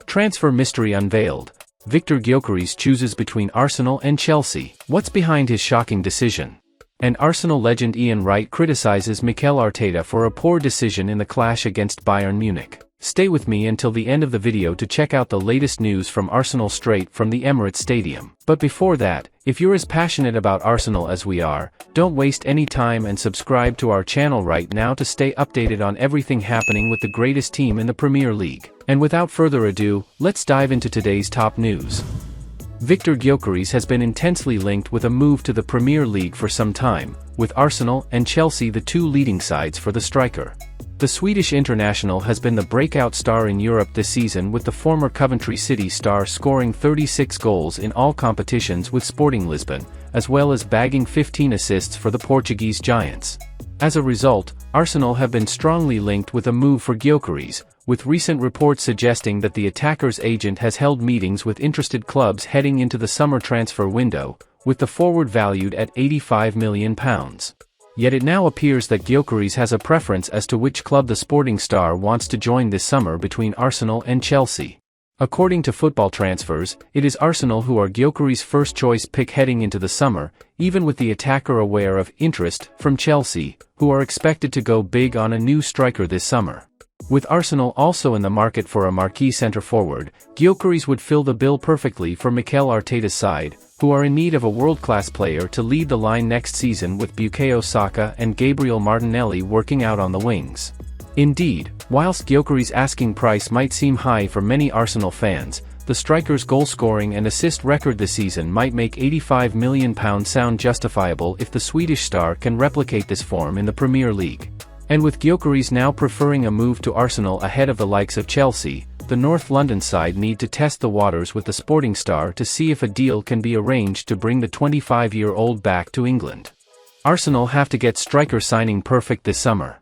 Transfer mystery unveiled. Viktor Gyokeres chooses between Arsenal and Chelsea. What's behind his shocking decision? And Arsenal legend Ian Wright criticizes Mikel Arteta for a poor decision in the clash against Bayern Munich. Stay with me until the end of the video to check out the latest news from Arsenal straight from the Emirates Stadium. But before that, if you're as passionate about Arsenal as we are, don't waste any time and subscribe to our channel right now to stay updated on everything happening with the greatest team in the Premier League. And without further ado, let's dive into today's top news. Viktor Gyokeres has been intensely linked with a move to the Premier League for some time, with Arsenal and Chelsea the two leading sides for the striker. The Swedish international has been the breakout star in Europe this season, with the former Coventry City star scoring 36 goals in all competitions with Sporting Lisbon, as well as bagging 15 assists for the Portuguese giants. As a result, Arsenal have been strongly linked with a move for Gyokeres, with recent reports suggesting that the attacker's agent has held meetings with interested clubs heading into the summer transfer window, with the forward valued at £85 million. Yet it now appears that Gyokeres has a preference as to which club the sporting star wants to join this summer between Arsenal and Chelsea. According to Football Transfers, it is Arsenal who are Gyokeres' first-choice pick heading into the summer, even with the attacker aware of interest from Chelsea, who are expected to go big on a new striker this summer. With Arsenal also in the market for a marquee centre-forward, Gyokeres would fill the bill perfectly for Mikel Arteta's side, who are in need of a world-class player to lead the line next season, with Bukayo Saka and Gabriel Martinelli working out on the wings. Indeed, whilst Gyokeres' asking price might seem high for many Arsenal fans, the striker's goal-scoring and assist record this season might make £85 million sound justifiable if the Swedish star can replicate this form in the Premier League. And with Gyokeres now preferring a move to Arsenal ahead of the likes of Chelsea, the North London side need to test the waters with the sporting star to see if a deal can be arranged to bring the 25-year-old back to England. Arsenal have to get striker signing perfect this summer.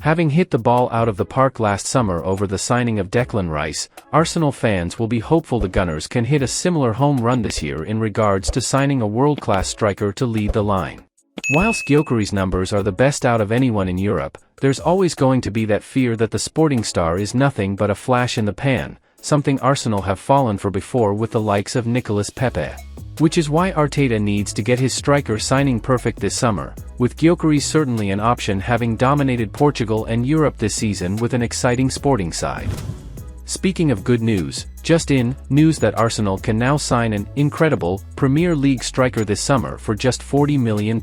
Having hit the ball out of the park last summer over the signing of Declan Rice, Arsenal fans will be hopeful the Gunners can hit a similar home run this year in regards to signing a world-class striker to lead the line. Whilst Gyokeres' numbers are the best out of anyone in Europe, there's always going to be that fear that the sporting star is nothing but a flash in the pan, something Arsenal have fallen for before with the likes of Nicolas Pepe. Which is why Arteta needs to get his striker signing perfect this summer, with Gyokeres certainly an option, having dominated Portugal and Europe this season with an exciting sporting side. Speaking of good news, just in, news that Arsenal can now sign an incredible Premier League striker this summer for just £40 million.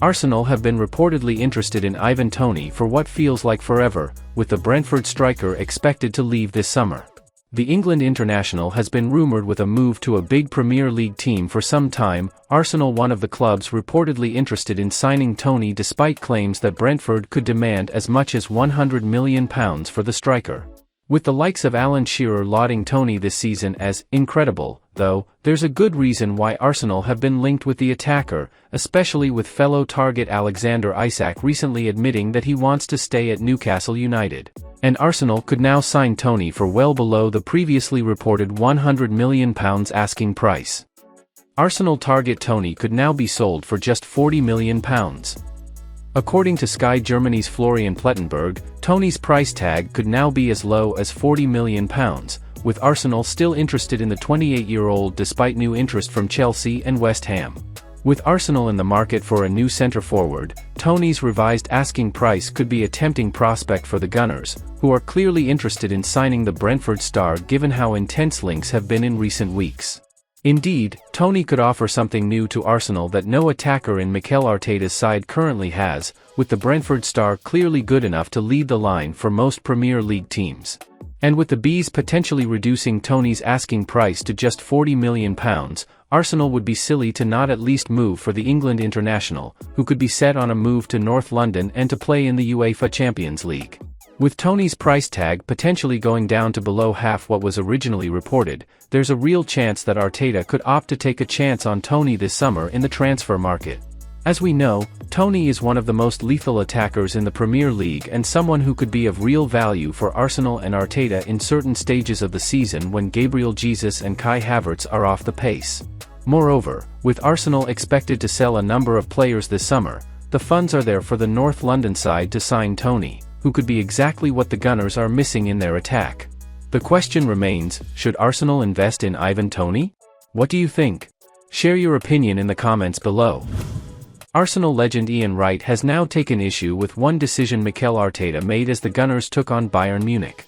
Arsenal have been reportedly interested in Ivan Toney for what feels like forever, with the Brentford striker expected to leave this summer. The England international has been rumoured with a move to a big Premier League team for some time, Arsenal one of the clubs reportedly interested in signing Toney, despite claims that Brentford could demand as much as £100 million for the striker. With the likes of Alan Shearer lauding Toney this season as incredible, though, there's a good reason why Arsenal have been linked with the attacker, especially with fellow target Alexander Isak recently admitting that he wants to stay at Newcastle United. And Arsenal could now sign Toney for well below the previously reported £100 million asking price. Arsenal target Toney could now be sold for just £40 million. According to Sky Germany's Florian Plettenberg, Toney's price tag could now be as low as £40 million, with Arsenal still interested in the 28-year-old despite new interest from Chelsea and West Ham. With Arsenal in the market for a new centre-forward, Toney's revised asking price could be a tempting prospect for the Gunners, who are clearly interested in signing the Brentford star given how intense links have been in recent weeks. Indeed, Toney could offer something new to Arsenal that no attacker in Mikel Arteta's side currently has, with the Brentford star clearly good enough to lead the line for most Premier League teams. And with the Bees potentially reducing Toney's asking price to just £40 million, Arsenal would be silly to not at least move for the England international, who could be set on a move to North London and to play in the UEFA Champions League. With Toney's price tag potentially going down to below half what was originally reported, there's a real chance that Arteta could opt to take a chance on Toney this summer in the transfer market. As we know, Toney is one of the most lethal attackers in the Premier League and someone who could be of real value for Arsenal and Arteta in certain stages of the season when Gabriel Jesus and Kai Havertz are off the pace. Moreover, with Arsenal expected to sell a number of players this summer, the funds are there for the North London side to sign Toney, who could be exactly what the Gunners are missing in their attack. The question remains, should Arsenal invest in Ivan Toney? What do you think? Share your opinion in the comments below. Arsenal legend Ian Wright has now taken issue with one decision Mikel Arteta made as the Gunners took on Bayern Munich.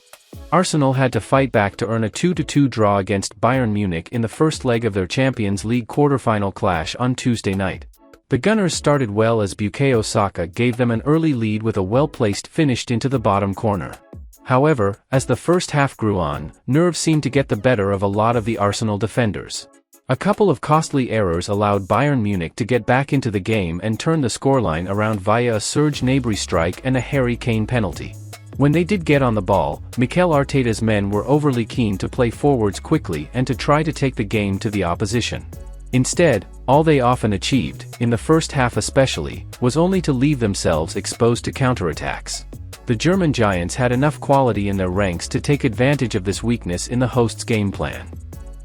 Arsenal had to fight back to earn a 2-2 draw against Bayern Munich in the first leg of their Champions League quarter-final clash on Tuesday night. The Gunners started well as Bukayo Saka gave them an early lead with a well-placed finish into the bottom corner. However, as the first half grew on, nerves seemed to get the better of a lot of the Arsenal defenders. A couple of costly errors allowed Bayern Munich to get back into the game and turn the scoreline around via a Serge Gnabry strike and a Harry Kane penalty. When they did get on the ball, Mikel Arteta's men were overly keen to play forwards quickly and to try to take the game to the opposition. Instead, all they often achieved, in the first half especially, was only to leave themselves exposed to counterattacks. The German giants had enough quality in their ranks to take advantage of this weakness in the hosts' game plan.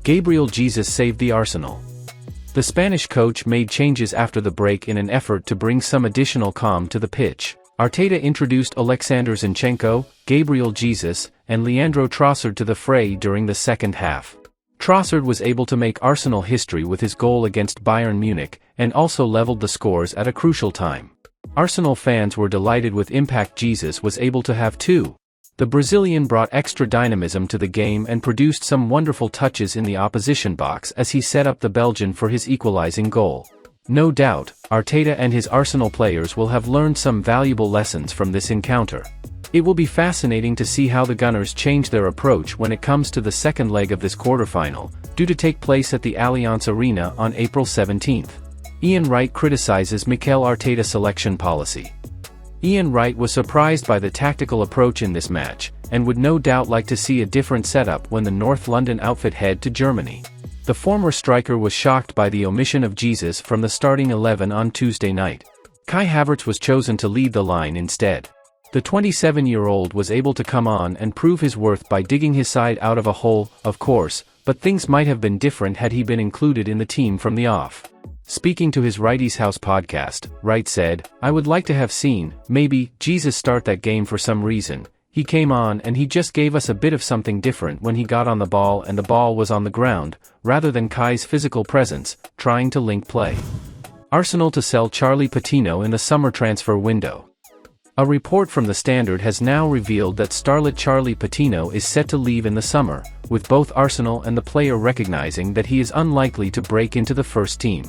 Gabriel Jesus saved the Arsenal. The Spanish coach made changes after the break in an effort to bring some additional calm to the pitch. Arteta introduced Alexander Zinchenko, Gabriel Jesus, and Leandro Trossard to the fray during the second half. Trossard was able to make Arsenal history with his goal against Bayern Munich, and also leveled the scores at a crucial time. Arsenal fans were delighted with impact Jesus was able to have too. The Brazilian brought extra dynamism to the game and produced some wonderful touches in the opposition box as he set up the Belgian for his equalizing goal. No doubt, Arteta and his Arsenal players will have learned some valuable lessons from this encounter. It will be fascinating to see how the Gunners change their approach when it comes to the second leg of this quarterfinal, due to take place at the Allianz Arena on April 17. Ian Wright criticizes Mikel Arteta's selection policy. Ian Wright was surprised by the tactical approach in this match, and would no doubt like to see a different setup when the North London outfit head to Germany. The former striker was shocked by the omission of Jesus from the starting 11 on Tuesday night. Kai Havertz was chosen to lead the line instead. The 27-year-old was able to come on and prove his worth by digging his side out of a hole, of course, but things might have been different had he been included in the team from the off. Speaking to his Wrighty's House podcast, Wright said, "I would like to have seen, maybe, Jesus start that game for some reason. He came on and he just gave us a bit of something different when he got on the ball and the ball was on the ground, rather than Kai's physical presence, trying to link play." Arsenal to sell Charlie Patino in the summer transfer window. A report from the Standard has now revealed that starlet Charlie Patino is set to leave in the summer, with both Arsenal and the player recognizing that he is unlikely to break into the first team.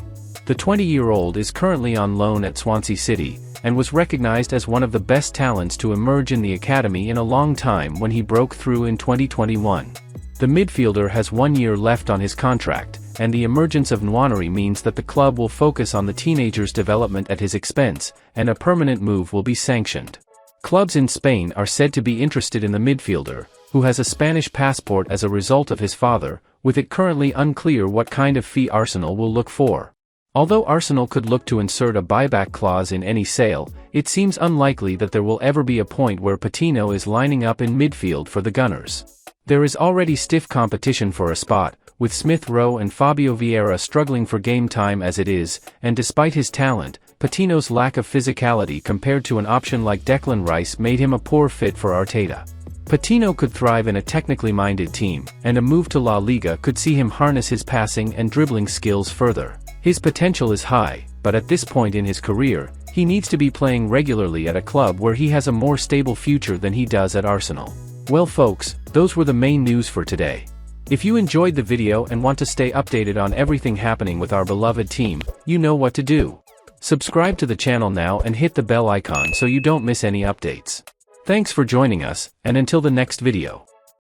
The 20-year-old is currently on loan at Swansea City, and was recognized as one of the best talents to emerge in the academy in a long time when he broke through in 2021. The midfielder has 1 year left on his contract, and the emergence of Nwaneri means that the club will focus on the teenager's development at his expense, and a permanent move will be sanctioned. Clubs in Spain are said to be interested in the midfielder, who has a Spanish passport as a result of his father, with it currently unclear what kind of fee Arsenal will look for. Although Arsenal could look to insert a buyback clause in any sale, it seems unlikely that there will ever be a point where Patino is lining up in midfield for the Gunners. There is already stiff competition for a spot, with Smith Rowe and Fabio Vieira struggling for game time as it is, and despite his talent, Patino's lack of physicality compared to an option like Declan Rice made him a poor fit for Arteta. Patino could thrive in a technically minded team, and a move to La Liga could see him harness his passing and dribbling skills further. His potential is high, but at this point in his career, he needs to be playing regularly at a club where he has a more stable future than he does at Arsenal. Well folks, those were the main news for today. If you enjoyed the video and want to stay updated on everything happening with our beloved team, you know what to do. Subscribe to the channel now and hit the bell icon so you don't miss any updates. Thanks for joining us, and until the next video.